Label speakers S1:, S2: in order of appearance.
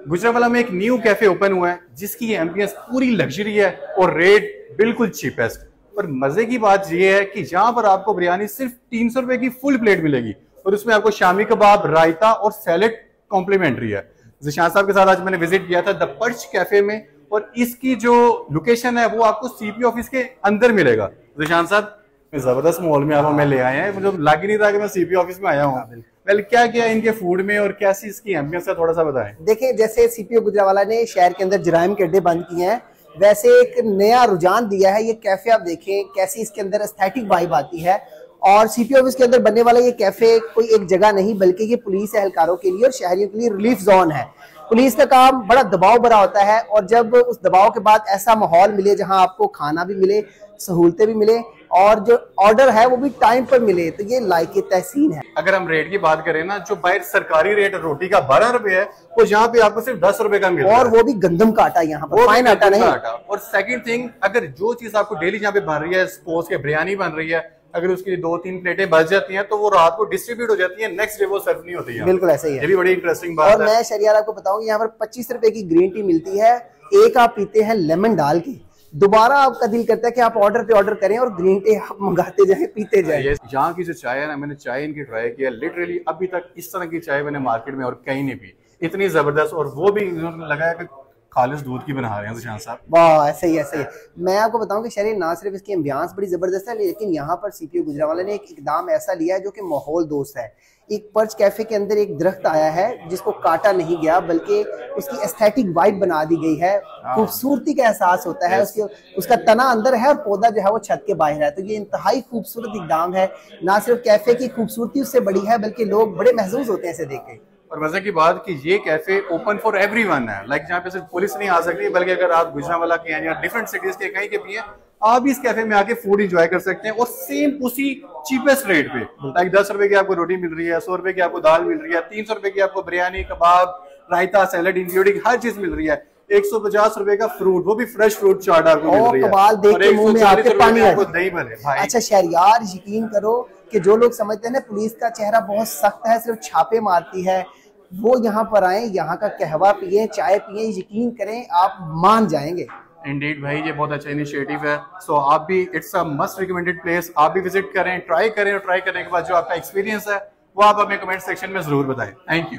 S1: गुजरावाला में एक new cafe open हुआ है जिसकी एम्बियंस पूरी लग्जरी है और रेट बिल्कुल चीपेस्ट। और मजे की बात यह है कि जहां पर आपको बिरयानी सिर्फ 300 रुपए की फुल प्लेट मिलेगी और उसमें आपको शामी कबाब, रायता और सैलेड कॉम्प्लीमेंटरी है। ज़ीशान साहब के साथ आज मैंने विजिट किया था द पर्च कैफे में और इसकी जो लोकेशन है वो आपको सीपी ऑफिस के अंदर मिलेगा। ज़ीशान साहब जबरदस्त माहौल में आप हमें ले आए हैं, मुझे लग ही नहीं था कि मैं सीपी ऑफिस में आया हूँ। वेल, क्या क्या इनके फूड में और कैसी इसकी एम्बियंस है, थोड़ा सा बताएं।
S2: देखिए, जैसे सीपीओ गुजरावाला ने शहर के अंदर जराइम के अड्डे बंद किए हैं, वैसे एक नया रुझान दिया है। ये कैफे आप देखें कैसी इसके अंदर एस्थेटिक वाइब आती है। और सीपीओ ऑफिस के अंदर बनने वाला ये कैफे कोई एक जगह नहीं बल्कि ये पुलिस एहलकारों के लिए और शहरियों के लिए रिलीफ जोन है। पुलिस का काम बड़ा दबाव भरा होता है और जब उस दबाव के बाद ऐसा माहौल मिले जहां आपको खाना भी मिले, सहूलतें भी मिले और जो ऑर्डर है वो भी टाइम पर मिले, तो ये लायक तहसीन है।
S1: अगर हम रेट की बात करें ना, जो बाहर सरकारी रेट रोटी का 12 रुपए है वो यहाँ पे आपको सिर्फ 10 रुपए का मिल रहा है,
S2: और वो भी गंदम का आटा, यहाँ पर फाइन आटा नहीं।
S1: और सेकंड थिंग, अगर जो चीज आपको डेली यहाँ पे बन रही है, सपोज के बिरयानी बन रही है, अगर उसकी 2-3 प्लेटें बच जाती हैं तो वो रात को डिस्ट्रीब्यूट हो जाती है, नेक्स्ट डे वो सर्व नहीं होती है।
S2: बिल्कुल ऐसा ही है,
S1: ये भी बड़ी इंटरेस्टिंग बात है।
S2: और मैं शरियार आपको बताऊं, यहाँ पर 25 रुपए की ग्रीन टी मिलती है, एक आप पीते हैं लेमन डाल के, दोबारा आपका दिल करता है कि आप ऑर्डर पे ऑर्डर करें और ग्रीन टी आप मंगाते जाएं, पीते जाएं।
S1: यहाँ की जो चाय है ना, मैंने चाय इनकी ट्राई किया, लिटरली अभी तक इस तरह की चाय मैंने मार्केट में और कहीं नहीं पी, इतनी जबरदस्त। और वो भी लगा है कि खालिस दूध की बना रहे हैं ज़ीशान साहब।
S2: वाह, ऐसे ही ऐसे ही। मैं आपको बताऊं कि शहर ना सिर्फ इसकी एम्बियंस बड़ी जबरदस्त है, लेकिन यहाँ पर सीपीओ गुजरावाला ने एक इकदाम ऐसा लिया है जो कि माहौल दोस्त है। एक पर्च कैफे के अंदर एक दरख्त आया है जिसको काटा नहीं गया बल्कि उसकी एस्थेटिक वाइब बना दी गई है, खूबसूरती का एहसास होता है। उसका तना अंदर है और पौधा जो है वो छत के बाहर है, तो ये इंतहाई खूबसूरत इकदाम है। ना सिर्फ कैफे की खूबसूरती उससे बड़ी है बल्कि लोग बड़े महसूस होते हैं इसे देख के।
S1: और मजे की बात कि ये कैफे ओपन फॉर एवरीवन है, लाइक जहाँ पे सिर्फ पुलिस नहीं आ सकती बल्कि अगर आप गुजरावाला के हैं या डिफरेंट सिटीज के कहीं के भी हैं, आप भी इस कैफे में आके फूड एंजॉय कर सकते हैं और सेम उसी चीपेस्ट रेट पे। लाइक 10 रुपए की आपको रोटी मिल रही है, 100 रुपए की आपको दाल मिल रही है, 300 रुपए की आपको बिरयानी, कबाब, रायता, सैलेड इंक्लूडिंग हर चीज मिल रही है। 150 रुपए का फ्रूट, वो भी फ्रेश फ्रूट चाट आपको मिल रही है।
S2: कमाल, देख के मुंह में आपके पानी आ
S1: जाए। दही भले भाई।
S2: अच्छा शहरियार, यकीन करो कि जो लोग समझते हैं ना पुलिस का चेहरा बहुत सख्त है, सिर्फ छापे मारती है, वो यहाँ पर आए, यहाँ का कहवा पिए, चाय पिए, यकीन करें आप मान जाएंगे।
S1: इंडीड भाई, ये बहुत अच्छा इनिशिएटिव है। सो आप भी, it's a must recommended place, आप भी विजिट करें, ट्राई करें और ट्राई करने के बाद जो आपका एक्सपीरियंस है वो आप हमें कमेंट सेक्शन में जरूर बताएं। Thank you.